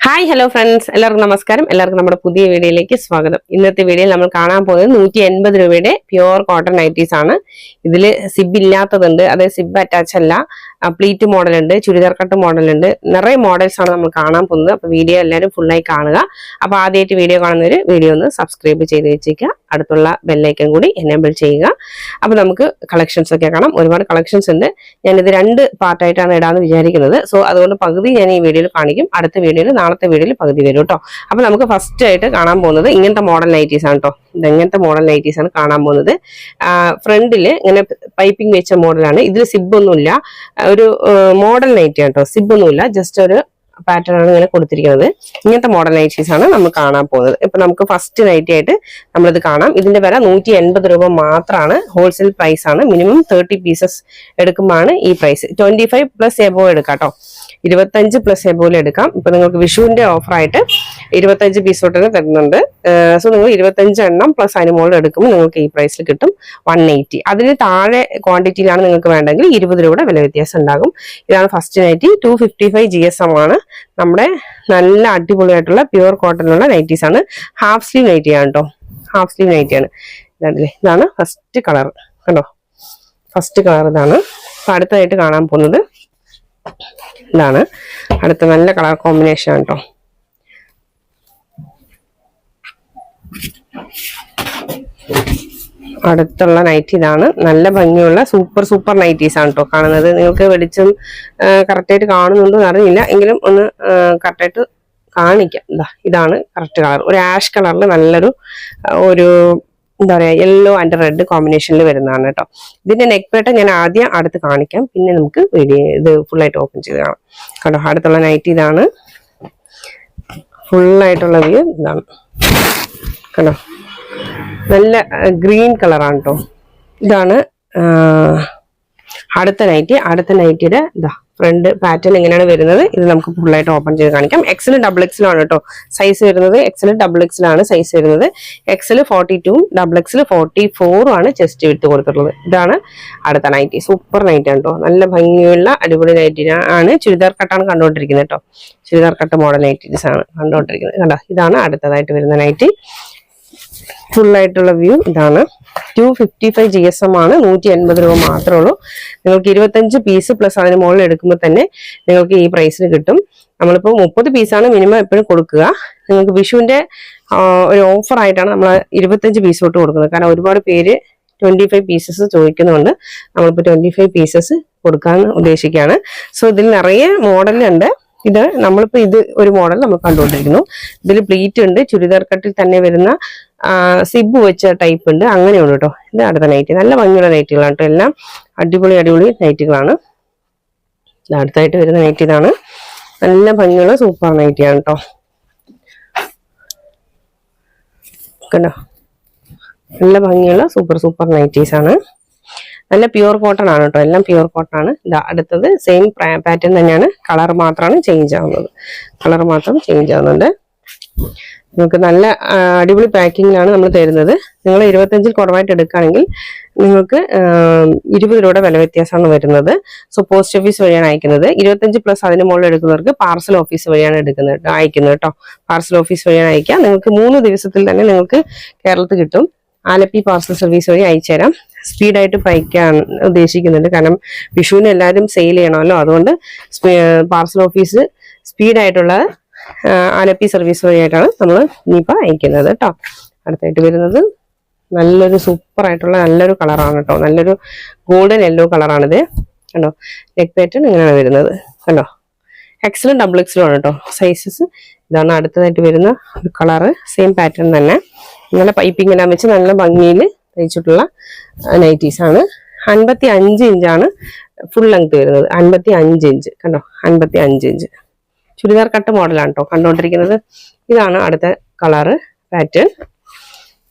Hi hello friends, എല്ലാവർക്കും നമസ്കാരം. എല്ലാവർക്കും നമ്മുടെ പുതിയ വീഡിയോയിലേക്ക് സ്വാഗതം. ഇന്നത്തെ വീഡിയോയിൽ നമ്മൾ കാണാൻ പോകുന്നത് 180 രൂപയുടെ പ്യുവർ കോട്ടൺ നൈറ്റീസ് ആണ്. ഇതിൽ സിബ് ഇല്ലാത്തതുണ്ട്, അതായത് സിബ് അറ്റാച്ച് അല്ല, പ്ലീറ്റ് മോഡൽ ഉണ്ട്, ചുരിദാർ കട്ട് മോഡൽ ഉണ്ട്, നിറയെ മോഡൽസ് ആണ് നമ്മൾ കാണാൻ പോകുന്നത്. അപ്പോൾ വീഡിയോ എല്ലാവരും ഫുള്ളായി കാണുക. അപ്പോൾ ആദ്യമായിട്ട് വീഡിയോ കാണുന്നവർ വീഡിയോ ഒന്ന് സബ്സ്ക്രൈബ് ചെയ്ത് വെച്ചേക്കുക, അടുത്തുള്ള ബെല്ലൈക്കൻ കൂടി എനേബിൾ ചെയ്യുക. അപ്പോൾ നമുക്ക് കളക്ഷൻസ് ഒക്കെ കാണാം. ഒരുപാട് കളക്ഷൻസ് ഉണ്ട്. ഞാനിത് 2 പാർട്ടായിട്ടാണ് ഇടാന്ന് വിചാരിക്കുന്നത്. സോ അതുകൊണ്ട് പകുതി ഞാൻ ഈ വീഡിയോയിൽ കാണിക്കും, അടുത്ത വീഡിയോയിൽ നാളത്തെ വീഡിയോയിൽ പകുതി വരും കേട്ടോ. അപ്പോൾ നമുക്ക് ഫസ്റ്റ് ആയിട്ട് കാണാൻ പോകുന്നത് ഇങ്ങനത്തെ മോഡൽ നൈറ്റീസ് ആണ് കേട്ടോ. ഇങ്ങനത്തെ മോഡൽ നൈറ്റീസ് ആണ് കാണാൻ പോകുന്നത്. ഫ്രണ്ടിൽ ഇങ്ങനെ പൈപ്പിംഗ് വെച്ച മോഡലാണ്. ഇതിൽ സിബ് ഒന്നുമില്ല, ഒരു മോഡൽ നൈറ്റി ആണ് കേട്ടോ. സിബ് ഒന്നുമില്ല, ജസ്റ്റ് ഒരു പാറ്റേൺ ആണ് ഇങ്ങനെ കൊടുത്തിരിക്കുന്നത്. ഇങ്ങനത്തെ മോഡൽ നൈറ്റീസ് ആണ് നമ്മൾ കാണാൻ പോകുന്നത്. ഇപ്പൊ നമുക്ക് ഫസ്റ്റ് നൈറ്റി ആയിട്ട് നമ്മളിത് കാണാം. ഇതിന്റെ വില 180 രൂപ മാത്രമാണ്. ഹോൾസെയിൽ പ്രൈസ് ആണ്. മിനിമം 30 പീസസ് എടുക്കുമ്പോഴാണ് ഈ പ്രൈസ്. 25 പ്ലസ് എബോ എടുക്കാം കേട്ടോ. 25 പ്ലസ് എബോയിൽ എടുക്കാം. ഇപ്പൊ നിങ്ങൾക്ക് വിഷുവിന്റെ ഓഫർ ആയിട്ട് 25 പീസ് തൊട്ട് തരുന്നുണ്ട്. സോ നിങ്ങൾ 25 എണ്ണം പ്ലസ് അതിന് മുകളിൽ എടുക്കുമ്പോൾ നിങ്ങൾക്ക് ഈ പ്രൈസിൽ കിട്ടും 180. അതിന് താഴെ ക്വാണ്ടിറ്റിയിലാണ് നിങ്ങൾക്ക് വേണ്ടെങ്കിൽ 20 രൂപയുടെ വില വ്യത്യാസം ഉണ്ടാകും. ഇതാണ് ഫസ്റ്റ് നൈറ്റി. 255 GSM ആണ്. നമ്മുടെ നല്ല അടിപൊളിയായിട്ടുള്ള പ്യുവർ കോട്ടണിലുള്ള നൈറ്റീസ് ആണ്. ഹാഫ് സ്ലീവ് നൈറ്റി ആണ് കേട്ടോ. ഹാഫ് സ്ലീവ് നൈറ്റി ആണ്. ഇതാണ് ഫസ്റ്റ് കളർ കണ്ടോ. ഫസ്റ്റ് കളർ ഇതാണ്. അപ്പൊ അടുത്തതായിട്ട് കാണാൻ പോകുന്നത് ഇതാണ്. അടുത്ത നല്ല കളർ കോമ്പിനേഷൻ ആണ് കേട്ടോ. അടുത്തുള്ള നൈറ്റി ഇതാണ്. നല്ല ഭംഗിയുള്ള സൂപ്പർ നൈറ്റീസ് ആണ് കേട്ടോ കാണുന്നത്. നിങ്ങൾക്ക് വെളിച്ചം കറക്റ്റായിട്ട് കാണുന്നുണ്ടോ എന്ന് അറിയില്ല, എങ്കിലും ഒന്ന് കറക്റ്റായിട്ട് കാണിക്കാം. ഇതാണ് കറക്റ്റ് കളർ. ഒരു ആഷ് കളറിൽ നല്ലൊരു എന്താ പറയാ, യെല്ലോ ആൻഡ് റെഡ് കോമ്പിനേഷനിൽ വരുന്നതാണ് കേട്ടോ. ഇതിന്റെ നെക്ക് പാറ്റേൺ ഞാൻ ആദ്യം അടുത്ത് കാണിക്കാം, പിന്നെ നമുക്ക് ഇത് ഫുള്ളായിട്ട് ഓപ്പൺ ചെയ്ത് കാണാം കേട്ടോ. അടുത്തുള്ള നൈറ്റി ഇതാണ്. ഫുള്ളായിട്ടുള്ള വ്യൂ ഇതാണ് കണ്ടോ. നല്ല ഗ്രീൻ കളറാണ് കേട്ടോ. ഇതാണ് അടുത്ത നൈറ്റി. അടുത്ത നൈറ്റിയുടെ ഫ്രണ്ട് പാറ്റേൺ എങ്ങനെയാണ് വരുന്നത് ഇത് നമുക്ക് ഫുള്ളായിട്ട് ഓപ്പൺ ചെയ്ത് കാണിക്കാം. എക്സൽ ഡബിൾ എക്സൽ ആണ് കേട്ടോ സൈസ് വരുന്നത്. എക്സൽ ഡബിൾ എക്സൽ ആണ് സൈസ് വരുന്നത്. എക്സൽ 42, ഡബിൾ എക്സൽ 44 ആണ് ചെസ്റ്റ് വിട്ട് കൊടുത്തിട്ടുള്ളത്. ഇതാണ് അടുത്ത നൈറ്റി. സൂപ്പർ നൈറ്റി ആണ് കേട്ടോ. നല്ല ഭംഗിയുള്ള അടിപൊളി നൈറ്റി ആണ്. ചുരിദാർ കട്ടാണ് കണ്ടുകൊണ്ടിരിക്കുന്നത് കേട്ടോ. ചുരിദാർ കട്ട് മോഡൽ നൈറ്റീസ് ആണ് കണ്ടുകൊണ്ടിരിക്കുന്നത് കണ്ടോ. ഇതാണ് അടുത്തതായിട്ട് വരുന്ന നൈറ്റി. ഫുള്ളായിട്ടുള്ള വ്യൂ ഇതാണ്. 255 GSM ആണ്. 180 രൂപ മാത്രമേ ഉള്ളൂ. നിങ്ങൾക്ക് 25 പീസ് പ്ലസ് അതിന് മുകളിൽ എടുക്കുമ്പോൾ തന്നെ നിങ്ങൾക്ക് ഈ പ്രൈസിന് കിട്ടും. നമ്മളിപ്പോൾ 30 പീസാണ് മിനിമം എപ്പോഴും കൊടുക്കുക. നിങ്ങൾക്ക് വിഷുവിന്റെ ഒരു ഓഫർ ആയിട്ടാണ് നമ്മൾ 25 പീസ് തൊട്ട് കൊടുക്കുന്നത്. കാരണം ഒരുപാട് പേര് 25 പീസസ് ചോദിക്കുന്നുണ്ട്. നമ്മളിപ്പോൾ 25 പീസസ് കൊടുക്കാൻ ഉദ്ദേശിക്കുകയാണ്. സോ ഇതിൽ നിറയെ മോഡലുണ്ട്. ഇത് നമ്മളിപ്പോ ഇത് ഒരു മോഡൽ നമ്മൾ കണ്ടുകൊണ്ടിരിക്കുന്നു. ഇതിൽ പ്ലീറ്റ് ഉണ്ട്, ചുരിദാർ കട്ടിൽ തന്നെ വരുന്ന സിബ് വെച്ച ടൈപ്പ് ഉണ്ട്, അങ്ങനെയുണ്ട് കേട്ടോ. ഇത് അടുത്ത നൈറ്റി. നല്ല ഭംഗിയുള്ള നൈറ്റികളാണ് കേട്ടോ. എല്ലാം അടിപൊളി നൈറ്റികളാണ്. അടുത്തായിട്ട് വരുന്ന നൈറ്റി ഇതാണ്. നല്ല ഭംഗിയുള്ള സൂപ്പർ നൈറ്റിയാണ് കേട്ടോ. കണ്ടോ, നല്ല ഭംഗിയുള്ള സൂപ്പർ നൈറ്റീസ് ആണ്. നല്ല പ്യുവർ കോട്ടൺ ആണ് കേട്ടോ. എല്ലാം പ്യുവർ കോട്ടൺ ആണ്. അടുത്തത് സെയിം പാറ്റേൺ തന്നെയാണ്. കളർ മാത്രമാണ് ചേഞ്ച് ആവുന്നത്. കളർ മാത്രം ചേഞ്ച് ആവുന്നുണ്ട്. നിങ്ങൾക്ക് നല്ല അടിപൊളി പാക്കിങ്ങിലാണ് നമ്മൾ തരുന്നത്. നിങ്ങൾ 25 കുറവായിട്ട് എടുക്കുകയാണെങ്കിൽ നിങ്ങൾക്ക് 20 രൂപയുടെ വില വ്യത്യാസമാണ് വരുന്നത്. സോ പോസ്റ്റ് ഓഫീസ് വഴിയാണ് അയക്കുന്നത്. 25 പ്ലസ് അതിന് മുകളിൽ എടുക്കുന്നവർക്ക് പാർസൽ ഓഫീസ് വഴിയാണ് അയക്കുന്നത് കേട്ടോ. പാർസൽ ഓഫീസ് വഴിയാണ് അയക്കുക. നിങ്ങൾക്ക് 3 ദിവസത്തിൽ തന്നെ നിങ്ങൾക്ക് കേരളത്തിൽ കിട്ടും. ആലപ്പി പാർസൽ സർവീസ് വഴി അയച്ചു തരാം. സ്പീഡായിട്ട് അയക്കാൻ ഉദ്ദേശിക്കുന്നുണ്ട്. കാരണം വിഷുവിന് എല്ലാവരും സെയിൽ ചെയ്യണമല്ലോ. അതുകൊണ്ട് പാർസൽ ഓഫീസ് സ്പീഡായിട്ടുള്ള ആലപ്പി സർവീസ് വഴിയായിട്ടാണ് നമ്മൾ ഇനിയിപ്പോൾ അയക്കുന്നത് കേട്ടോ. അടുത്തായിട്ട് വരുന്നത് നല്ലൊരു സൂപ്പർ ആയിട്ടുള്ള നല്ലൊരു കളറാണ് കേട്ടോ. നല്ലൊരു ഗോൾഡൻ യെല്ലോ കളറാണിത് കണ്ടോ. നെക്ക് പാറ്റേൺ ഇങ്ങനെയാണ് വരുന്നത് കണ്ടോ. എക്സലും ഡബിൾ എക്സലും ആണ് കേട്ടോ സൈസസ്. ഇതാണ് അടുത്തതായിട്ട് വരുന്ന ഒരു കളറ്. സെയിം പാറ്റേൺ തന്നെ. ഇങ്ങനെ പൈപ്പിംഗ് എല്ലാം വെച്ച് നല്ല ഭംഗിയിൽ തയ്ച്ചിട്ടുള്ള നൈറ്റീസ് ആണ്. 55 ഇഞ്ചാണ് ഫുൾ ലെങ്ത് വരുന്നത്. 55 ഇഞ്ച് കണ്ടോ. 55 ഇഞ്ച് ചുരിദാർ കട്ട് മോഡലാണ് കേട്ടോ കണ്ടുകൊണ്ടിരിക്കുന്നത്. ഇതാണ് അടുത്ത കളറ് പാറ്റേൺ.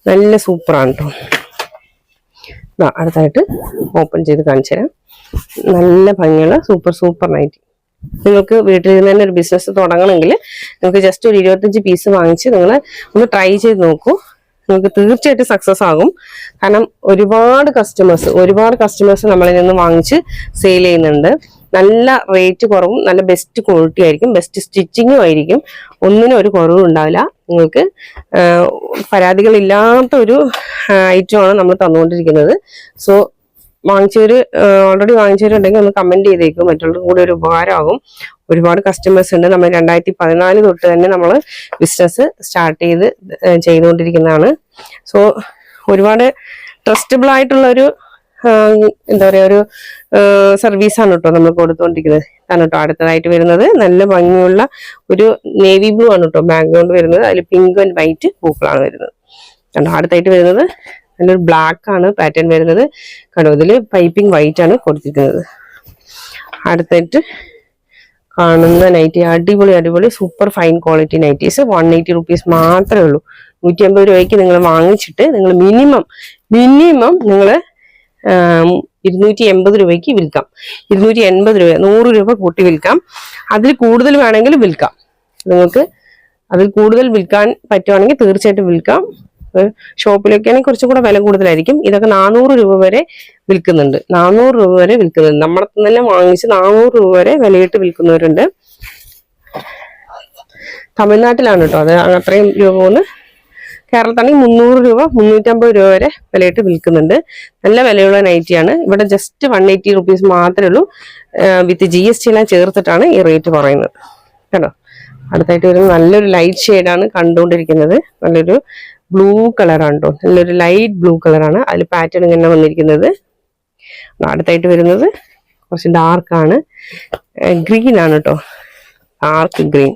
നല്ല സൂപ്പറാണ് കേട്ടോ. അടുത്തായിട്ട് ഓപ്പൺ ചെയ്ത് കാണിച്ചു തരാം. നല്ല ഭംഗിയുള്ള സൂപ്പർ നൈറ്റി. നിങ്ങൾക്ക് വീട്ടിൽ നിന്ന് തന്നെ ഒരു ബിസിനസ് തുടങ്ങണമെങ്കിൽ നിങ്ങൾക്ക് ജസ്റ്റ് ഒരു 25 പീസ് വാങ്ങിച്ച് നിങ്ങൾ ഒന്ന് ട്രൈ ചെയ്ത് നോക്കൂ. നിങ്ങൾക്ക് തീർച്ചയായിട്ടും സക്സസ് ആകും. കാരണം ഒരുപാട് കസ്റ്റമേഴ്സ് നമ്മളിൽ നിന്ന് വാങ്ങിച്ച് സെയിൽ ചെയ്യുന്നുണ്ട്. നല്ല റേറ്റ് കുറവും നല്ല ബെസ്റ്റ് ക്വാളിറ്റി ആയിരിക്കും, ബെസ്റ്റ് സ്റ്റിച്ചിങ്ങും ആയിരിക്കും. ഒന്നിനും ഒരു കുറവും ഉണ്ടാവില്ല. നിങ്ങൾക്ക് പരാതികളില്ലാത്ത ഒരു ഐറ്റമാണ് നമ്മൾ തന്നുകൊണ്ടിരിക്കുന്നത്. സോ ഓൾറെഡി വാങ്ങിച്ചവരുണ്ടെങ്കിൽ ഒന്ന് കമന്റ് ചെയ്തേക്കും, മറ്റുള്ളവർക്ക് കൂടി ഒരു ഉപകാരമാകും. ഒരുപാട് കസ്റ്റമേഴ്സ് ഉണ്ട്. നമ്മൾ 2014 തൊട്ട് തന്നെ നമ്മൾ ബിസിനസ് സ്റ്റാർട്ട് ചെയ്തുകൊണ്ടിരിക്കുന്നതാണ്. സോ ഒരുപാട് ട്രസ്റ്റബിൾ ആയിട്ടുള്ള ഒരു എന്താ പറയാ ഒരു സർവീസാണ് കേട്ടോ നമ്മൾ കൊടുത്തുകൊണ്ടിരിക്കുന്നത്. ആണ് കേട്ടോ അടുത്തതായിട്ട് വരുന്നത് നല്ല ഭംഗിയുള്ള ഒരു നേവി ബ്ലൂ ആണ് കേട്ടോ ബാക്ക്ഗ്രൗണ്ട് വരുന്നത്. അതിൽ പിങ്ക് ആൻഡ് വൈറ്റ് പൂക്കളാണ് വരുന്നത് കണ്ടോ. അടുത്തായിട്ട് വരുന്നത് നല്ലൊരു ബ്ലാക്ക് ആണ് പാറ്റേൺ വരുന്നത് കണ്ടോ. ഇതിൽ പൈപ്പിംഗ് വൈറ്റ് ആണ് കൊടുത്തിരിക്കുന്നത്. അടുത്തായിട്ട് കാണുന്ന നൈറ്റി അടിപൊളി super fine quality nighties. 180 rupees മാത്രമേ ഉള്ളൂ. 150 രൂപയ്ക്ക് നിങ്ങൾ വാങ്ങിച്ചിട്ട് നിങ്ങൾ മിനിമം നിങ്ങൾ 280 രൂപയ്ക്ക് വിൽക്കാം. 280 രൂപ 100 രൂപ കൂട്ടി വിൽക്കാം. അതിൽ കൂടുതൽ വേണമെങ്കിൽ വിൽക്കാം. നിങ്ങൾക്ക് അതിൽ കൂടുതൽ വിൽക്കാൻ പറ്റുവാണെങ്കിൽ തീർച്ചയായിട്ടും വിൽക്കാം. ഷോപ്പിലൊക്കെയാണെങ്കിൽ കുറച്ചും കൂടെ വില കൂടുതലായിരിക്കും. ഇതൊക്കെ 400 രൂപ വരെ വിൽക്കുന്നുണ്ട്. 400 രൂപ വരെ വിൽക്കുന്നുണ്ട്. നമ്മളെ തന്നെ വാങ്ങിച്ച് 400 രൂപ വരെ വിലയിട്ട് വിൽക്കുന്നവരുണ്ട്. തമിഴ്നാട്ടിലാണ് കേട്ടോ അത് അത്രയും രൂപ കൊണ്ട്. കേരളത്താണെങ്കിൽ 300 രൂപ 350 രൂപ വരെ വിലയിട്ട് വിൽക്കുന്നുണ്ട്. നല്ല വിലയുള്ള നൈറ്റിയാണ്. ഇവിടെ ജസ്റ്റ് 180 റുപ്പീസ് മാത്രമേ ഉള്ളൂ. വിത്ത് GST എല്ലാം ചേർത്തിട്ടാണ് ഈ റേറ്റ് പറയുന്നത് കേട്ടോ. അടുത്തായിട്ട് വരുന്നത് നല്ലൊരു ലൈറ്റ് ഷെയ്ഡാണ് കണ്ടുകൊണ്ടിരിക്കുന്നത്. നല്ലൊരു ബ്ലൂ കളറാണ് കേട്ടോ. നല്ലൊരു ലൈറ്റ് ബ്ലൂ കളറാണ്. അതിൽ പാറ്റേൺ ഇങ്ങനെ വന്നിരിക്കുന്നത്. അടുത്തായിട്ട് വരുന്നത് കുറച്ച് ഡാർക്കാണ്, ഗ്രീൻ ആണ് കേട്ടോ. ഡാർക്ക് ഗ്രീൻ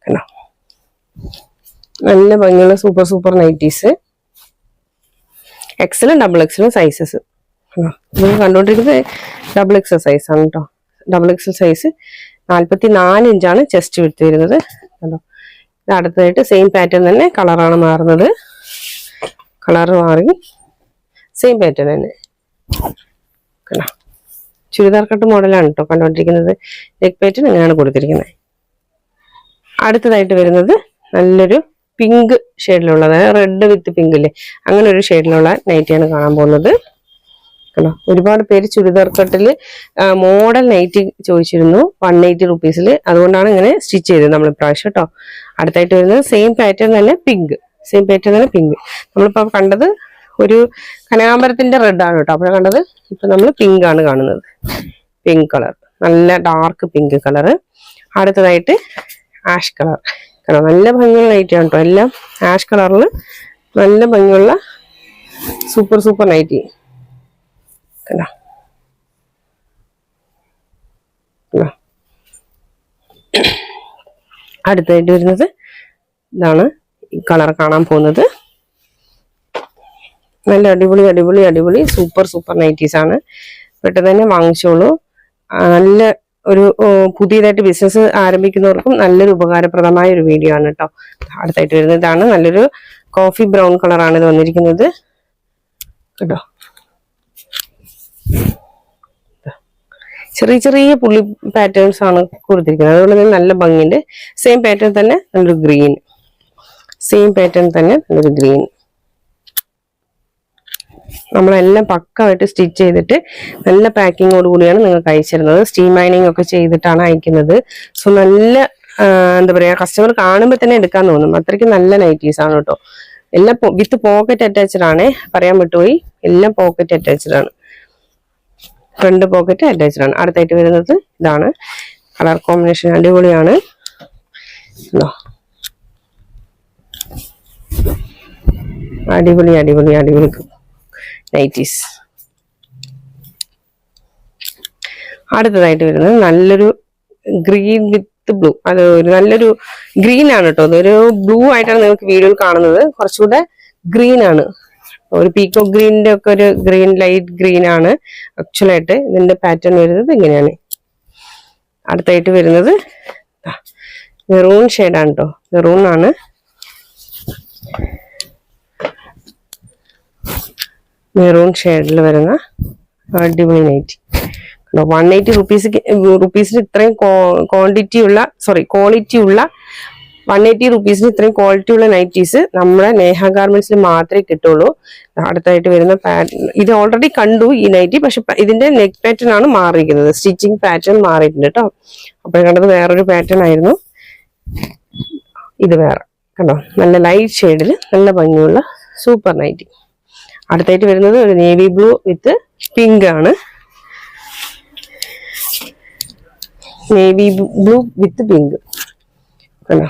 കണ്ടോ. നല്ല ഭംഗിയുള്ള സൂപ്പർ നൈറ്റീസ്. എക്സലും XXL സൈസസ് നിങ്ങൾ കണ്ടുകൊണ്ടിരിക്കുന്നത് XXL സൈസാണ് കേട്ടോ. XXL സൈസ് 44 ഇഞ്ചാണ് ചെസ്റ്റ് വിട്ട് വരുന്നത് കണ്ടോ. ഇത് അടുത്തതായിട്ട് സെയിം പാറ്റേൺ തന്നെ കളറാണ് മാറുന്നത്. കളർ മാറി സെയിം പാറ്റേൺ തന്നെ കണ്ടോ. ചുരിദാർ കട്ട് മോഡലാണ് കേട്ടോ കണ്ടുകൊണ്ടിരിക്കുന്നത്. നെക്ക് പാറ്റേൺ ഇങ്ങനെയാണ് കൊടുത്തിരിക്കുന്നത്. അടുത്തതായിട്ട് വരുന്നത് നല്ലൊരു പിങ്ക് ഷെയ്ഡിലുള്ളത്, റെഡ് വിത്ത് പിങ്ക് ഇല്ലേ, അങ്ങനെ ഒരു ഷെയ്ഡിലുള്ള നൈറ്റിയാണ് കാണാൻ പോകുന്നത് കണ്ടോ. ഒരുപാട് പേര് ചുരിദാർ കട്ടിൽ മോഡൽ നൈറ്റി ചോദിച്ചിരുന്നു 180 റുപ്പീസിൽ. അതുകൊണ്ടാണ് ഇങ്ങനെ സ്റ്റിച്ച് ചെയ്തത് നമ്മൾ ഇപ്രാവശ്യം കേട്ടോ. അടുത്തായിട്ട് വരുന്നത് സെയിം പാറ്റേൺ തന്നെ പിങ്ക്. നമ്മളിപ്പോ കണ്ടത് ഒരു കനകാമ്പരത്തിന്റെ റെഡ് ആണ് കേട്ടോ. അപ്പോഴാണ് കണ്ടത്. ഇപ്പൊ നമ്മൾ പിങ്ക് ആണ് കാണുന്നത്. പിങ്ക് കളർ, നല്ല ഡാർക്ക് പിങ്ക് കളർ. അടുത്തതായിട്ട് ആഷ് കളർ കണ്ടോ. നല്ല ഭംഗിയുള്ള നൈറ്റി ആണ് കേട്ടോ. എല്ലാം ആഷ് കളറിൽ നല്ല ഭംഗിയുള്ള സൂപ്പർ നൈറ്റി കണ്ടോ. അടുത്തായിട്ട് വരുന്നത് ഇതാണ് ഈ കളർ കാണാൻ പോകുന്നത്. നല്ല അടിപൊളി സൂപ്പർ നൈറ്റീസ് ആണ്. പെട്ടെന്ന് തന്നെ വാങ്ങിച്ചോളൂ. നല്ല ഒരു പുതിയതായിട്ട് ബിസിനസ് ആരംഭിക്കുന്നവർക്കും നല്ലൊരു ഉപകാരപ്രദമായ ഒരു വീഡിയോ ആണ് കേട്ടോ. അടുത്തായിട്ട് വരുന്നത് ഇതാണ്. നല്ലൊരു കോഫി ബ്രൗൺ കളറാണ് ഇത് വന്നിരിക്കുന്നത് കേട്ടോ. ചെറിയ പുള്ളി പാറ്റേൺസ് ആണ് കൊടുത്തിരിക്കുന്നത്. അതുകൊണ്ട് തന്നെ നല്ല ഭംഗിയുണ്ട്. സെയിം പാറ്റേൺ തന്നെ നല്ലൊരു ഗ്രീൻ. നമ്മളെല്ലാം പക്കമായിട്ട് സ്റ്റിച്ച് ചെയ്തിട്ട് നല്ല പാക്കിങ്ങോട് കൂടിയാണ് നിങ്ങൾക്ക് അയച്ചിരുന്നത്. സ്റ്റീം മൈനിങ് ഒക്കെ ചെയ്തിട്ടാണ് അയക്കുന്നത്. സോ നല്ല എന്താ പറയാ, കസ്റ്റമർ കാണുമ്പോൾ തന്നെ എടുക്കാൻ തോന്നും. അത്രയ്ക്ക് നല്ല നൈറ്റീസ് ആണ് കേട്ടോ. എല്ലാം വിത്ത് പോക്കറ്റ് അറ്റാച്ച്ഡ് ആണ്. പറയാൻ വിട്ടുപോയി, എല്ലാം പോക്കറ്റ് അറ്റാച്ച്ഡ് ആണ്. ഫ്രണ്ട് പോക്കറ്റ് അറ്റാച്ച്ഡ് ആണ്. അടുത്തായിട്ട് വരുന്നത് ഇതാണ്. കളർ കോമ്പിനേഷൻ അടിപൊളിയാണ്. അടിപൊളി നൈറ്റീസ്. അടുത്തതായിട്ട് വരുന്നത് നല്ലൊരു ഗ്രീൻ വിത്ത് ബ്ലൂ. അത് ഒരു നല്ലൊരു ഗ്രീൻ ആണ് കേട്ടോ. അതൊരു ബ്ലൂ ആയിട്ടാണ് നിങ്ങൾക്ക് വീഡിയോയിൽ കാണുന്നത്. കുറച്ചുകൂടെ ഗ്രീൻ ആണ്. ഒരു പീക്കോ ഗ്രീനിന്റെ ഒക്കെ ഒരു ഗ്രീൻ, ലൈറ്റ് ഗ്രീൻ ആണ് ആക്ച്വലായിട്ട്. ഇതിന്റെ പാറ്റേൺ വരുന്നത് ഇങ്ങനെയാണ്. അടുത്തായിട്ട് വരുന്നത് മെറൂൺ ഷെയ്ഡാണ് കേട്ടോ. മെറൂൺ ആണ്. മെറൂൺ ഷെയ്ഡിൽ വരുന്ന അടിപൊളി നൈറ്റി. 180 റുപ്പീസിന് ഇത്രയും ക്വാളിറ്റി ഉള്ള 180 റുപ്പീസിന് ഇത്രയും ക്വാളിറ്റി ഉള്ള നൈറ്റീസ് നമ്മുടെ നേഹ ഗാർമെന്റ്സിൽ മാത്രമേ കിട്ടുള്ളൂ. അടുത്തായിട്ട് വരുന്ന ഇത് ഓൾറെഡി കണ്ടു ഈ നൈറ്റി, പക്ഷെ ഇതിന്റെ നെക്ക് പാറ്റേൺ ആണ് മാറിയിരിക്കുന്നത്. സ്റ്റിച്ചിങ് പാറ്റേൺ മാറിയിട്ടുണ്ട് കേട്ടോ. അപ്പോൾ കണ്ടത് വേറൊരു പാറ്റേൺ ആയിരുന്നു, ഇത് വേറെ. കണ്ടോ, നല്ല ലൈറ്റ് ഷെയ്ഡിൽ നല്ല ഭംഗിയുള്ള സൂപ്പർ നൈറ്റി. അടുത്തായിട്ട് വരുന്നത് ഒരു നേവി ബ്ലൂ വിത്ത് പിങ്ക് ആണ്. നേവി ബ്ലൂ വിത്ത് പിങ്ക്. കണ്ടോ,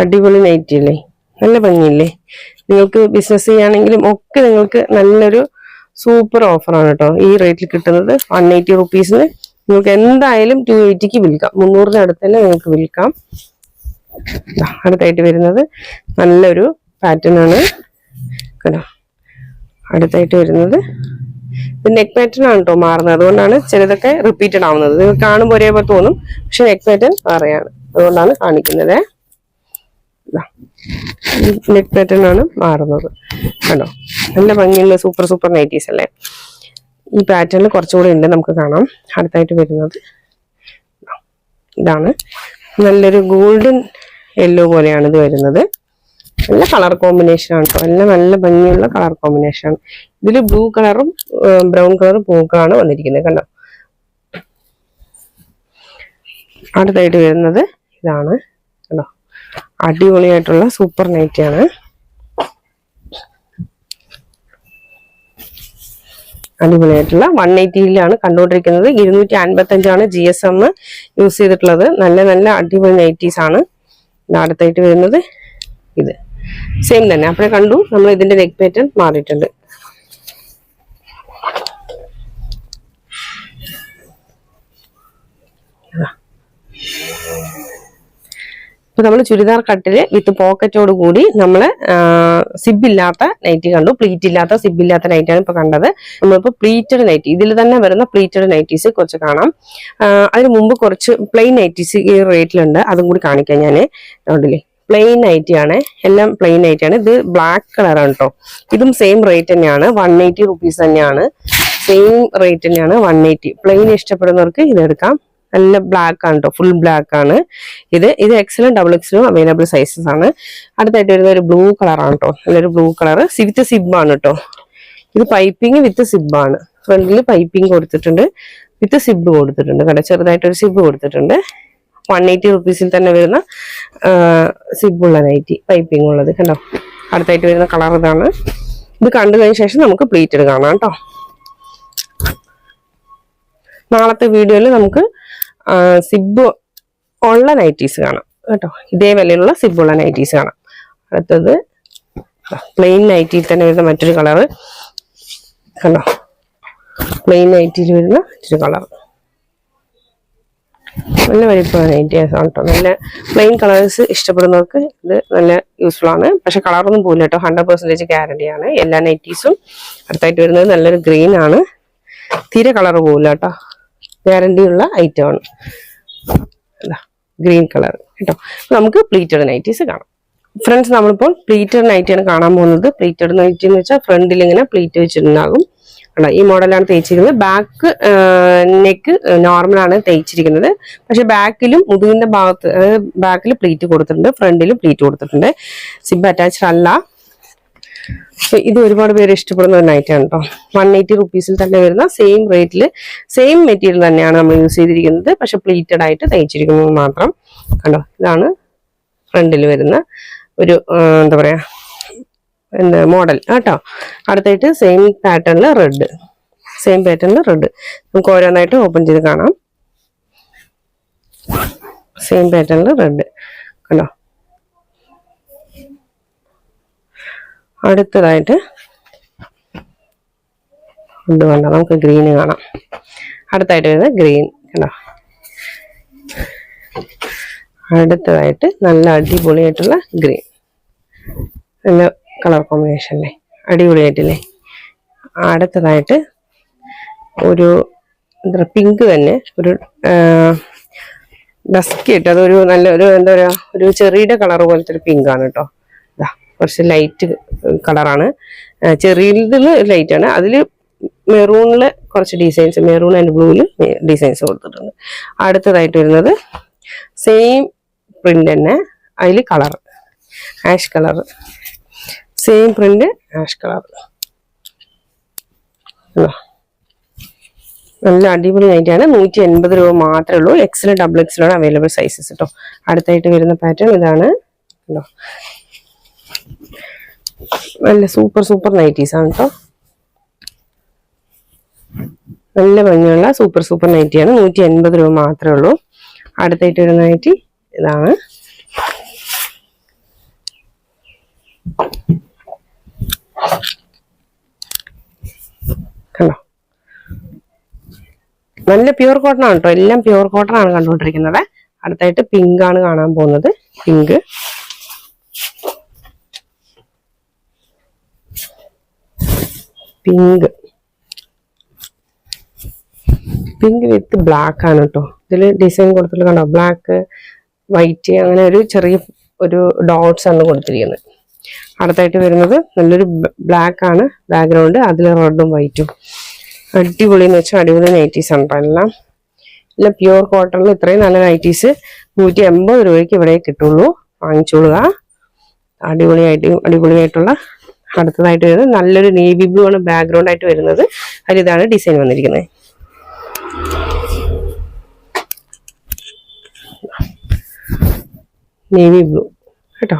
അടിപൊളി നൈറ്റി അല്ലേ, നല്ല ഭംഗിയില്ലേ. നിങ്ങൾക്ക് ബിസിനസ് ചെയ്യാണെങ്കിലും ഒക്കെ നിങ്ങൾക്ക് നല്ലൊരു സൂപ്പർ ഓഫറാണ് കേട്ടോ ഈ റേറ്റിൽ കിട്ടുന്നത്. 180 റുപ്പീസിന് നിങ്ങൾക്ക് എന്തായാലും 280ക്ക് വിൽക്കാം. 300ന് അടുത്ത് തന്നെ നിങ്ങൾക്ക് വിൽക്കാം. അടുത്തായിട്ട് വരുന്നത് നല്ലൊരു പാറ്റേൺ ആണ് കേട്ടോ. അടുത്തായിട്ട് വരുന്നത് നെക്ക് പാറ്റേൺ ആണ് കേട്ടോ മാറുന്നത്. അതുകൊണ്ടാണ് ചിലതൊക്കെ റിപ്പീറ്റഡ് ആവുന്നത്. നിങ്ങൾക്ക് കാണുമ്പോൾ ഒരേപോലെ തോന്നും, പക്ഷെ നെക്ക് പാറ്റേൺ മാറിയാണ്, അതുകൊണ്ടാണ് കാണിക്കുന്നത്. നെക്ക് പാറ്റേൺ ആണ് മാറുന്നത് കണ്ടോ. നല്ല ഭംഗിയുള്ള സൂപ്പർ നൈറ്റീസ് അല്ലേ. ഈ പാറ്റേണിൽ കുറച്ചുകൂടി ഉണ്ട്, നമുക്ക് കാണാം. അടുത്തായിട്ട് വരുന്നത് ഇതാണ്, നല്ലൊരു ഗോൾഡൻ യെല്ലോ പോലെയാണ് ഇത് വരുന്നത്. നല്ല കളർ കോമ്പിനേഷൻ ആണ് കേട്ടോ, എല്ലാം നല്ല ഭംഗിയുള്ള കളർ കോമ്പിനേഷൻ ആണ്. ഇതിൽ ബ്ലൂ കളറും ബ്രൗൺ കളറും പൂക്കളാണ് വന്നിരിക്കുന്നത് കണ്ടോ. അടുത്തായിട്ട് വരുന്നത് ഇതാണ് കണ്ടോ, അടിപൊളിയായിട്ടുള്ള സൂപ്പർ നൈറ്റിയാണ്. അടിപൊളിയായിട്ടുള്ള 180യിലാണ് കണ്ടുകൊണ്ടിരിക്കുന്നത്. 255 GSM യൂസ് ചെയ്തിട്ടുള്ളത്. നല്ല അടിപൊളി നൈറ്റീസ് ആണ്. അടുത്തായിട്ട് വരുന്നത് ഇത് സെയിം തന്നെ, അപ്പോഴേ കണ്ടു നമ്മൾ ഇതിന്റെ നെക്ക് പാറ്റേൺ മാറിയിട്ടുണ്ട്. ഇപ്പൊ നമ്മൾ ചുരിദാർ കട്ടില് വിത്ത് പോക്കറ്റോട് കൂടി നമ്മള് സിബ് ഇല്ലാത്ത നൈറ്റി കണ്ടു. പ്ലീറ്റ് ഇല്ലാത്ത സിബ് ഇല്ലാത്ത നൈറ്റിയാണ് ഇപ്പൊ കണ്ടത്. നമ്മളിപ്പോ പ്ലീറ്റഡ് നൈറ്റി, ഇതിൽ തന്നെ വരുന്ന പ്ലീറ്റഡ് നൈറ്റീസ് കുറച്ച് കാണാം. അതിന് മുമ്പ് കുറച്ച് പ്ലെയിൻ നൈറ്റീസ് ഈ റേറ്റിലുണ്ട്, അതും കൂടി കാണിക്കാം ഞാൻ. അതുകൊണ്ടില്ലേ പ്ലെയിൻ നൈറ്റി ആണ്, എല്ലാം പ്ലെയിൻ നൈറ്റി ആണ്. ഇത് ബ്ലാക്ക് കളറാണ് കേട്ടോ. ഇതും സെയിം റേറ്റ് തന്നെയാണ്, 180 റുപ്പീസ് തന്നെയാണ്. സെയിം റേറ്റ് തന്നെയാണ് 180. പ്ലെയിൻ ഇഷ്ടപ്പെടുന്നവർക്ക് ഇത് എടുക്കാം. നല്ല ബ്ലാക്ക് ആണ് കേട്ടോ, ഫുൾ ബ്ലാക്ക് ആണ് ഇത്. എക്സലും ഡബിൾ എക്സലും അവൈലബിൾ സൈസസ് ആണ്. അടുത്തായിട്ട് വരുന്ന ഒരു ബ്ലൂ കളറാണ് കേട്ടോ, നല്ലൊരു ബ്ലൂ കളർ വിത്ത് സിബ് ആണ് കേട്ടോ. ഇത് പൈപ്പിംഗ് വിത്ത് സിബ് ആണ്. ഫ്രണ്ടിൽ പൈപ്പിംഗ് കൊടുത്തിട്ടുണ്ട്, വിത്ത് സിബ് കൊടുത്തിട്ടുണ്ട് കേട്ടോ. ചെറുതായിട്ടൊരു സിബ് കൊടുത്തിട്ടുണ്ട്. 180 റുപ്പീസിൽ തന്നെ വരുന്ന സിബുള്ള നൈറ്റി, പൈപ്പിംഗ് ഉള്ളത് കണ്ടോ. അടുത്തായിട്ട് വരുന്ന കളർ ഇതാണ്. ഇത് കണ്ടു കഴിഞ്ഞ ശേഷം നമുക്ക് പ്ലീറ്റഡ് കാണാം കേട്ടോ. നാളത്തെ വീഡിയോയിൽ നമുക്ക് സിബ് ഉള്ള നൈറ്റീസ് കാണാം കേട്ടോ. ഇതേ വിലയിലുള്ള സിബുള്ള നൈറ്റീസ് കാണാം. അടുത്തത് പ്ലെയിൻ നൈറ്റിയിൽ തന്നെ വരുന്ന മറ്റൊരു കളറ് കണ്ടോ. പ്ലെയിൻ നൈറ്റിയിൽ വരുന്ന മറ്റൊരു കളർ, നല്ല വലിപ്പമാണ് നൈറ്റീസ് ആണ് കേട്ടോ. നല്ല പ്ലെയിൻ കളേഴ്സ് ഇഷ്ടപ്പെടുന്നവർക്ക് ഇത് നല്ല യൂസ്ഫുൾ ആണ്. പക്ഷെ കളറൊന്നും പോകില്ല കേട്ടോ, 100% ഗ്യാരണ്ടി ആണ് എല്ലാ നൈറ്റീസും. അടുത്തായിട്ട് വരുന്നത് നല്ലൊരു ഗ്രീൻ ആണ്, തീരെ കളർ പോകില്ല കേട്ടോ, ഗ്യാരണ്ടി ഉള്ള ഐറ്റം ആണ്. ഗ്രീൻ കളർ കേട്ടോ. നമുക്ക് പ്ലീറ്റഡ് നൈറ്റീസ് കാണാം. ഫ്രണ്ട്സ്, നമ്മളിപ്പോൾ പ്ലീറ്റഡ് നൈറ്റിയാണ് കാണാൻ പോകുന്നത്. പ്ലീറ്റഡ് നൈറ്റി എന്ന് വെച്ചാൽ ഫ്രണ്ടിൽ ഇങ്ങനെ പ്ലീറ്റ് വെച്ചിട്ടുണ്ടാകും. ഈ മോഡലാണ് തേച്ചിരിക്കുന്നത്. ബാക്ക് നെക്ക് നോർമലാണ് തേച്ചിരിക്കുന്നത്, പക്ഷെ ബാക്കിലും മുതുകിന്റെ ഭാഗത്ത്, അതായത് ബാക്കിൽ പ്ലീറ്റ് കൊടുത്തിട്ടുണ്ട്, ഫ്രണ്ടിലും പ്ലീറ്റ് കൊടുത്തിട്ടുണ്ട്. സിബ് അറ്റാച്ച്ഡ് അല്ല. ഇത് ഒരുപാട് പേര് ഇഷ്ടപ്പെടുന്ന ഒരു നൈറ്റാണ് കേട്ടോ. 180 റുപ്പീസിൽ തന്നെ വരുന്ന സെയിം റേറ്റിൽ സെയിം മെറ്റീരിയൽ തന്നെയാണ് നമ്മൾ യൂസ് ചെയ്തിരിക്കുന്നത്, പക്ഷെ പ്ലീറ്റഡ് ആയിട്ട് തയ്ച്ചിരിക്കുന്നത് മാത്രം കണ്ടോ. ഇതാണ് ഫ്രണ്ടിൽ വരുന്ന ഒരു എന്താ പറയാ മോഡൽ കേട്ടോ. അടുത്തായിട്ട് സെയിം പാറ്റേണിൽ റെഡ്, നമുക്ക് ഓരോന്നായിട്ട് ഓപ്പൺ ചെയ്ത് കാണാം. സെയിം പാറ്റേണിൽ റെഡ് കണ്ടോ. അടുത്തതായിട്ട് ഇത് കണ്ടോ, നമുക്ക് ഗ്രീന് കാണാം. അടുത്തായിട്ട് വരുന്നത് ഗ്രീൻ കണ്ടോ. അടുത്തതായിട്ട് നല്ല അടിപൊളിയായിട്ടുള്ള ഗ്രീൻ, നല്ല കളർ കോമ്പിനേഷൻ അല്ലേ, അടിപൊളിയായിട്ടില്ലേ. അടുത്തതായിട്ട് ഒരു എന്താ പിങ്ക് തന്നെ, ഒരു ഡസ്ക് ഇട്ട് അതൊരു നല്ല ഒരു എന്താ പറയുക, ഒരു ചെറിയുടെ കളർ പോലത്തെ ഒരു പിങ്ക് ആണ് കേട്ടോ. ഇതാ കുറച്ച് ലൈറ്റ് കളറാണ്, ചെറിയതിൽ ലൈറ്റ് ആണ്. അതിൽ മെറൂണിൽ കുറച്ച് ഡിസൈൻസ്, മെറൂൺ ആൻഡ് ബ്ലൂവിൽ ഡിസൈൻസ് കൊടുത്തിട്ടുണ്ട്. അടുത്തതായിട്ട് വരുന്നത് സെയിം പ്രിന്റ് തന്നെ, അതിൽ colour ash colour, same print ash colour. നല്ല അടിപൊളി നൈറ്റിയാണ്. 180 രൂപ മാത്രമേ ഉള്ളൂ. എക്സൽ ഡബിൾ എക്സലാണ് അവൈലബിൾ സൈസസ് കേട്ടോ. അടുത്തായിട്ട് വരുന്ന പാറ്റേൺ ഇതാണ് കേട്ടോ. നല്ല സൂപ്പർ നൈറ്റീസ് ആണ് കേട്ടോ. നല്ല ഭംഗിയുള്ള സൂപ്പർ നൈറ്റിയാണ്. 180 രൂപ മാത്രമേ ഉള്ളൂ. അടുത്തായിട്ട് വരുന്ന നൈറ്റി ഇതാണ്. കണ്ടോ, നല്ല പ്യൂർ കോട്ടൺ ആണ് കേട്ടോ. എല്ലാം പ്യൂർ കോട്ടൺ ആണ് കണ്ടുകൊണ്ടിരിക്കുന്നത്. അടുത്തായിട്ട് പിങ്ക് ആണ് കാണാൻ പോകുന്നത്. പിങ്ക് വിത്ത് ബ്ലാക്ക് ആണ് കേട്ടോ. ഇതിൽ ഡിസൈൻ കൊടുത്തിട്ട് കണ്ടോ, ബ്ലാക്ക് വൈറ്റ് അങ്ങനെ ഒരു ചെറിയ ഒരു ഡോട്ട്സ് ആണ് കൊടുത്തിരിക്കുന്നത്. അടുത്തായിട്ട് വരുന്നത് നല്ലൊരു ബ്ലാക്ക് ആണ് ബാക്ക്ഗ്രൗണ്ട്, അതിൽ റെഡും വൈറ്റും. അടിപൊളി എന്ന് വെച്ചാൽ അടിപൊളി നൈറ്റീസ് ആണ് എല്ലാം പ്യൂർ കോട്ടണിൽ. ഇത്രയും നല്ല നൈറ്റീസ് 180 രൂപയ്ക്ക് ഇവിടെ കിട്ടുള്ളൂ. വാങ്ങിച്ചോളുക. അടിപൊളിയായിട്ടുള്ള. അടുത്തതായിട്ട് വരുന്നത് നല്ലൊരു നേവി ബ്ലൂ ആണ് ബാക്ക്ഗ്രൗണ്ട് ആയിട്ട് വരുന്നത്. അതിലിതാണ് ഡിസൈൻ വന്നിരിക്കുന്നത്. നേവി ബ്ലൂ കേട്ടോ.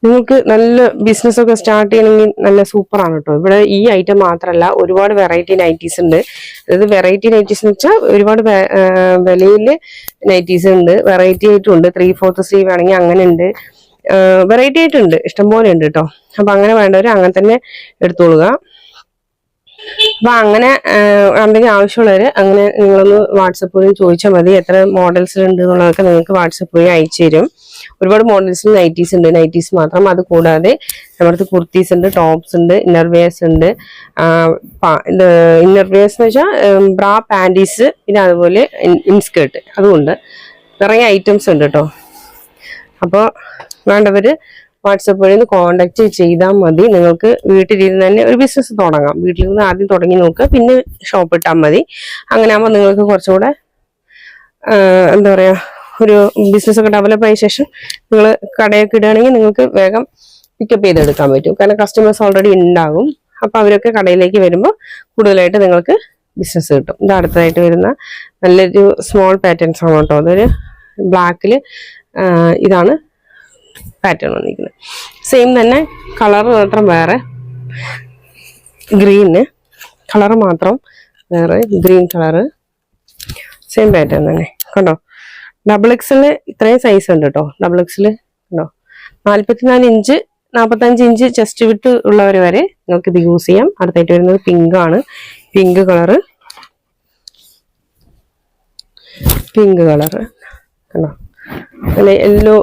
നിങ്ങൾക്ക് നല്ല ബിസിനസ് ഒക്കെ സ്റ്റാർട്ട് ചെയ്യണമെങ്കിൽ നല്ല സൂപ്പറാണ് കേട്ടോ. ഇവിടെ ഈ ഐറ്റം മാത്രമല്ല, ഒരുപാട് വെറൈറ്റി നൈറ്റീസ് ഉണ്ട്. അതായത് വെറൈറ്റി നൈറ്റീസ് എന്ന് വെച്ചാൽ ഒരുപാട് വിലയിൽ നൈറ്റീസ് ഉണ്ട്. വെറൈറ്റി ആയിട്ടും ഉണ്ട്. 3/4 സ്ലീവ് ആണെങ്കിൽ അങ്ങനെ ഉണ്ട്. വെറൈറ്റി ആയിട്ടുണ്ട്, ഇഷ്ടംപോലെ ഉണ്ട് കേട്ടോ. അപ്പൊ അങ്ങനെ വേണ്ടവർ അങ്ങനെ തന്നെ എടുത്തോളുക. അപ്പൊ അങ്ങനെ എന്തെങ്കിലും ആവശ്യമുള്ളവര് അങ്ങനെ നിങ്ങളൊന്ന് വാട്സപ്പ് വഴി ചോദിച്ചാൽ മതി. എത്ര മോഡൽസിലുണ്ട് എന്നുള്ളതൊക്കെ നിങ്ങൾക്ക് വാട്സപ്പ് വഴി അയച്ചു തരും. ഒരുപാട് മോഡൽസിൽ നൈറ്റീസ് ഉണ്ട്. നൈറ്റീസ് മാത്രം, അത് കൂടാതെ നമ്മുടെ അടുത്ത് കുർത്തീസ് ഉണ്ട്, ടോപ്സ് ഉണ്ട്, ഇന്നർവെയർസ് ഉണ്ട്. ഇന്നർവെയർസ് എന്ന് വെച്ചാൽ ബ്രാ, പാൻറ്റീസ്, പിന്നെ അതുപോലെ ഇൻസ്കേർട്ട്, അതുകൊണ്ട് നിറയെ ഐറ്റംസ് ഉണ്ട് കേട്ടോ. അപ്പോൾ വേണ്ടവര് വാട്സപ്പ് വഴി കോണ്ടാക്ട് ചെയ്താൽ മതി. നിങ്ങൾക്ക് വീട്ടിലിരുന്ന് തന്നെ ഒരു ബിസിനസ് തുടങ്ങാം. വീട്ടിലിരുന്ന് ആദ്യം തുടങ്ങി നോക്കുക, പിന്നെ ഷോപ്പ് ഇട്ടാൽ മതി. അങ്ങനെ ആകുമ്പോൾ നിങ്ങൾക്ക് കുറച്ചുകൂടെ എന്താ പറയുക, ഒരു ബിസിനസ് ഒക്കെ ഡെവലപ്പ് ആയ ശേഷം നിങ്ങൾ കടയൊക്കെ ഇടുകയാണെങ്കിൽ നിങ്ങൾക്ക് വേഗം പിക്കപ്പ് ചെയ്തെടുക്കാൻ പറ്റും. കാരണം കസ്റ്റമേഴ്സ് ഓൾറെഡി ഉണ്ടാകും. അപ്പൊ അവരൊക്കെ കടയിലേക്ക് വരുമ്പോൾ കൂടുതലായിട്ട് നിങ്ങൾക്ക് ബിസിനസ് കിട്ടും. ഇത് അടുത്തതായിട്ട് വരുന്ന നല്ലൊരു സ്മോൾ പാറ്റേൺസ് ആണ് കേട്ടോ. അതൊരു ബ്ലാക്കിൽ ഇതാണ് പാറ്റേൺ വന്നിരിക്കുന്നത്. സെയിം തന്നെ കളർ മാത്രം വേറെ, ഗ്രീന് കളർ മാത്രം വേറെ, ഗ്രീൻ കളറ്, സെയിം പാറ്റേൺ തന്നെ കണ്ടോ. ഡബിൾ എക്സിൽ ഇത്രയും സൈസ് ഉണ്ട് കേട്ടോ. ഡബിൾ എക്സിൽ കണ്ടോ, 44 ഇഞ്ച് 45 ഇഞ്ച് ചെസ്റ്റ് വിട്ട് ഉള്ളവർ വരെ നിങ്ങൾക്ക് ഇത് യൂസ് ചെയ്യാം. അടുത്തായിട്ട് വരുന്നത് പിങ്ക് ആണ്. പിങ്ക് കളറ് കണ്ടോ, അങ്ങനെ യെല്ലോ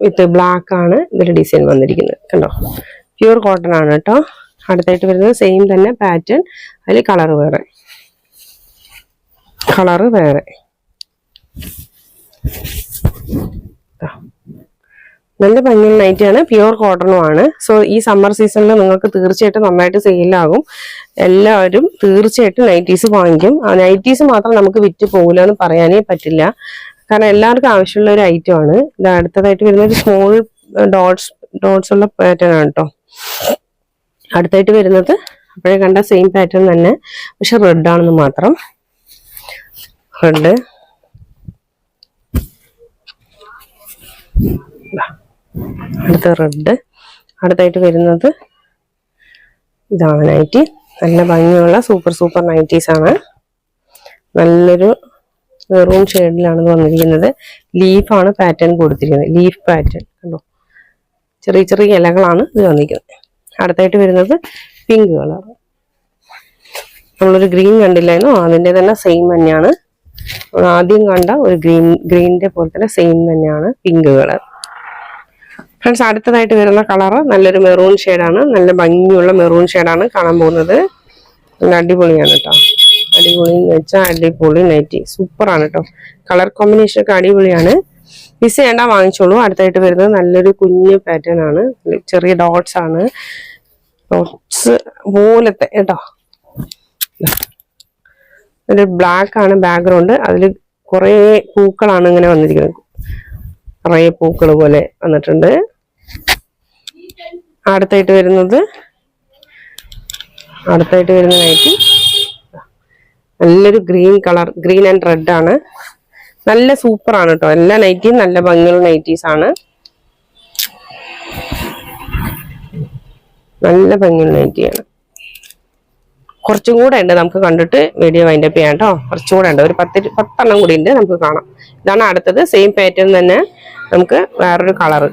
വിത്ത് ബ്ലാക്ക് ആണ് ഇതിൽ ഡിസൈൻ വന്നിരിക്കുന്നത് കണ്ടോ. പ്യൂർ കോട്ടൺ ആണ് കേട്ടോ. അടുത്തായിട്ട് വരുന്നത് സെയിം തന്നെ പാറ്റേൺ, അതിൽ കളറ് വേറെ. നല്ല ഭംഗിയുള്ള നൈറ്റിയാണ്, പ്യൂർ കോട്ടണും ആണ്. സോ ഈ സമ്മർ സീസണിൽ നിങ്ങൾക്ക് തീർച്ചയായിട്ടും നന്നായിട്ട് സെയിലാകും. എല്ലാവരും തീർച്ചയായിട്ടും നൈറ്റീസ് വാങ്ങിക്കും. നൈറ്റീസ് മാത്രം നമുക്ക് വിറ്റ് പോകില്ല എന്ന് പറയാനേ പറ്റില്ല. കാരണം എല്ലാവർക്കും ആവശ്യമുള്ള ഒരു ഐറ്റം ആണ്. ഇത് അടുത്തതായിട്ട് വരുന്നത് ഒരു സ്മോൾ ഡോട്ട്സ് ഉള്ള പാറ്റേൺ ആണ് കേട്ടോ. അടുത്തായിട്ട് വരുന്നത് അപ്പോഴേ കണ്ട സെയിം പാറ്റേൺ തന്നെ, പക്ഷെ റെഡ് ആണെന്ന് മാത്രം. റെഡ് അടുത്ത റെഡ്. അടുത്തായിട്ട് വരുന്നത് ഇതാണ് നൈറ്റി. നല്ല ഭംഗിയുള്ള സൂപ്പർ നൈറ്റീസ് ആണ്. നല്ലൊരു മെറൂൺ ഷെയ്ഡിലാണ് വന്നിരിക്കുന്നത്. ലീഫാണ് പാറ്റേൺ കൊടുത്തിരിക്കുന്നത്. ലീഫ് പാറ്റേൺ കണ്ടോ, ചെറിയ ഇലകളാണ് ഇത് വന്നിരിക്കുന്നത്. അടുത്തായിട്ട് വരുന്നത് പിങ്ക് കളർ. നമ്മളൊരു ഗ്രീൻ കണ്ടില്ലായിരുന്നു, അതിൻ്റെ തന്നെ സെയിം തന്നെയാണ്. ആദ്യം കണ്ട ഒരു ഗ്രീനിന്റെ പോലെ തന്നെ സെയിം തന്നെയാണ് പിങ്ക് കളർ. ഫ്രണ്ട്സ്, അടുത്തതായിട്ട് വരുന്ന കളറ് നല്ലൊരു മെറൂൺ ഷെയ്ഡാണ്. നല്ല ഭംഗിയുള്ള മെറൂൺ ഷെയ്ഡാണ് കാണാൻ പോകുന്നത്. നല്ല അടിപൊളിയാണ് കേട്ടോ. അടിപൊളി എന്ന് വെച്ചാൽ അടിപൊളി നൈറ്റി, സൂപ്പറാണ് കേട്ടോ. കളർ കോമ്പിനേഷൻ ഒക്കെ അടിപൊളിയാണ്. മിസ് ചെയ്യേണ്ട, വാങ്ങിച്ചോളൂ. അടുത്തായിട്ട് വരുന്നത് നല്ലൊരു കുഞ്ഞു പാറ്റേൺ ആണ്. ചെറിയ ഡോട്ട്സ് ആണ്, ഡോട്ട്സ് പോലത്തെ കേട്ടോ. ഒരു ബ്ലാക്ക് ആണ് ബാക്ക്ഗ്രൗണ്ട്, അതിൽ കുറേ പൂക്കളാണ് ഇങ്ങനെ വന്നിരിക്കുന്നത്, കുറേ പൂക്കൾ പോലെ വന്നിട്ടുണ്ട്. അടുത്തായിട്ട് വരുന്ന നൈറ്റി നല്ലൊരു green colour, green and red ആണ്. നല്ല സൂപ്പർ ആണ് കേട്ടോ. എല്ലാ നൈറ്റിയും നല്ല ഭംഗിയുള്ള നൈറ്റീസ് ആണ്. നല്ല ഭംഗിയുള്ള നൈറ്റിയാണ്. കുറച്ചും കൂടെ ഉണ്ട്, നമുക്ക് കണ്ടിട്ട് വീഡിയോ വൈൻഡപ്പ് ചെയ്യാം കേട്ടോ. കുറച്ചും കൂടെ ഉണ്ട്, ഒരു 10 കൂടി ഉണ്ട്, നമുക്ക് കാണാം. ഇതാണ് അടുത്തത്. സെയിം പാറ്റേൺ തന്നെ നമുക്ക് വേറൊരു കളർ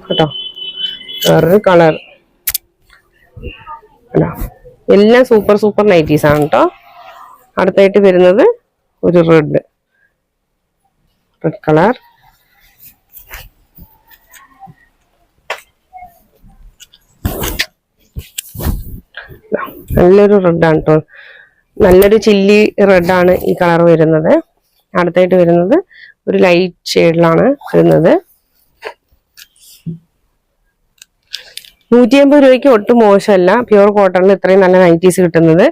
കേട്ടോ, വേറൊരു കളർ. എല്ലാം സൂപ്പർ നൈറ്റീസ് ആണ് കേട്ടോ. അടുത്തായിട്ട് വരുന്നത് ഒരു റെഡ് കളർ. നല്ലൊരു റെഡാണ് കേട്ടോ, നല്ലൊരു ചില്ലി റെഡാണ് ഈ കളർ വരുന്നത്. അടുത്തായിട്ട് വരുന്നത് ഒരു ലൈറ്റ് ഷെയ്ഡിലാണ് വരുന്നത്. 150 രൂപയ്ക്ക് ഒട്ടും മോശമല്ല. പ്യുവർ കോട്ടണിൽ ഇത്രയും നല്ല നൈറ്റീസ് കിട്ടുന്നത്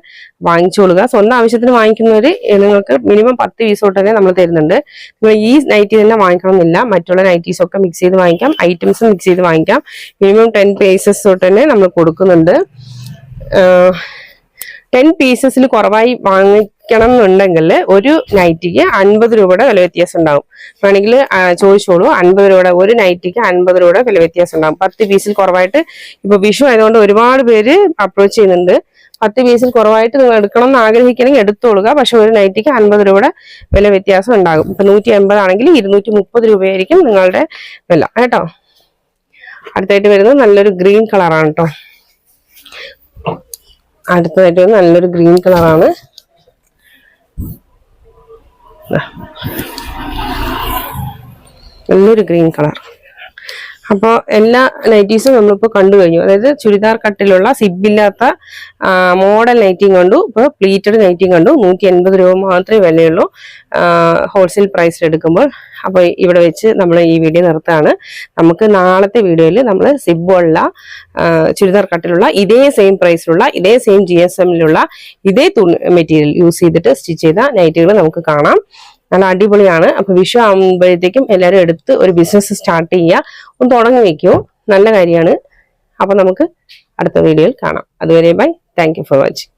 വാങ്ങിച്ചോളുക. സ്വന്തം ആവശ്യത്തിന് വാങ്ങിക്കുന്നവര് നിങ്ങൾക്ക് മിനിമം 10 പീസ് തൊട്ട് തന്നെ നമ്മൾ തരുന്നുണ്ട്. നിങ്ങൾ ഈ നൈറ്റി തന്നെ വാങ്ങിക്കണമെന്നില്ല, മറ്റുള്ള നൈറ്റീസ് ഒക്കെ മിക്സ് ചെയ്ത് വാങ്ങിക്കാം, ഐറ്റംസ് മിക്സ് ചെയ്ത് വാങ്ങിക്കാം. മിനിമം 10 പീസസ് തൊട്ട് തന്നെ നമ്മൾ കൊടുക്കുന്നുണ്ട്. 10 പീസസിൽ കുറവായി വാങ്ങിക്കണം എന്നുണ്ടെങ്കിൽ ഒരു നൈറ്റിക്ക് 50 രൂപയുടെ വില വ്യത്യാസം ഉണ്ടാവും. വേണമെങ്കിൽ ചോദിച്ചോളൂ. 50 രൂപയുടെ ഒരു നൈറ്റിക്ക് 50 രൂപയുടെ വില വ്യത്യാസം ഉണ്ടാവും. 10 പീസിൽ കുറവായിട്ട്. ഇപ്പൊ വിഷു ആയതുകൊണ്ട് ഒരുപാട് പേര് അപ്രോച്ച് ചെയ്യുന്നുണ്ട്. 10 പീസിൽ കുറവായിട്ട് നിങ്ങൾ എടുക്കണം എന്ന് ആഗ്രഹിക്കണമെങ്കിൽ എടുത്തോളുക. പക്ഷെ ഒരു നൈറ്റിക്ക് 50 രൂപയുടെ വില വ്യത്യാസം ഉണ്ടാകും. ഇപ്പൊ 180 ആണെങ്കിൽ 230 രൂപയായിരിക്കും നിങ്ങളുടെ വില കേട്ടോ. അടുത്തായിട്ട് വരുന്നത് നല്ലൊരു ഗ്രീൻ കളറാണ് കേട്ടോ. അടുത്തതായിട്ട് നല്ലൊരു ഗ്രീൻ കളറാണ്. നല്ലൊരു ഗ്രീൻ കളർ. അപ്പോൾ എല്ലാ നൈറ്റീസും നമ്മളിപ്പോൾ കണ്ടു കഴിഞ്ഞു. അതായത് ചുരിദാർ കട്ടിലുള്ള സിബില്ലാത്ത മോഡൽ നൈറ്റിയും കണ്ടു, ഇപ്പോൾ പ്ലീറ്റഡ് നൈറ്റിയും കണ്ടു. 180 രൂപ മാത്രമേ വിലയുള്ളൂ ഹോൾസെയിൽ പ്രൈസിൽ എടുക്കുമ്പോൾ. അപ്പോൾ ഇവിടെ വെച്ച് നമ്മൾ ഈ വീഡിയോ നിർത്താണ്. നമുക്ക് നാളത്തെ വീഡിയോയിൽ നമ്മൾ സിബുള്ള ചുരിദാർ കട്ടിലുള്ള ഇതേ സെയിം പ്രൈസിലുള്ള ഇതേ സെയിം GSMലുള്ള ഇതേ മെറ്റീരിയൽ യൂസ് ചെയ്തിട്ട് സ്റ്റിച്ച് ചെയ്ത നൈറ്റുകൾ നമുക്ക് കാണാം. നല്ല അടിപൊളിയാണ്. അപ്പൊ വിഷു ആകുമ്പോഴത്തേക്കും എല്ലാവരും എടുത്ത് ഒരു ബിസിനസ് സ്റ്റാർട്ട് ചെയ്യുക, ഒന്ന് തുടങ്ങി വെക്കൂ, നല്ല കാര്യമാണ്. അപ്പൊ നമുക്ക് അടുത്ത വീഡിയോയിൽ കാണാം. അതുവരെ bye. Thank you for watching.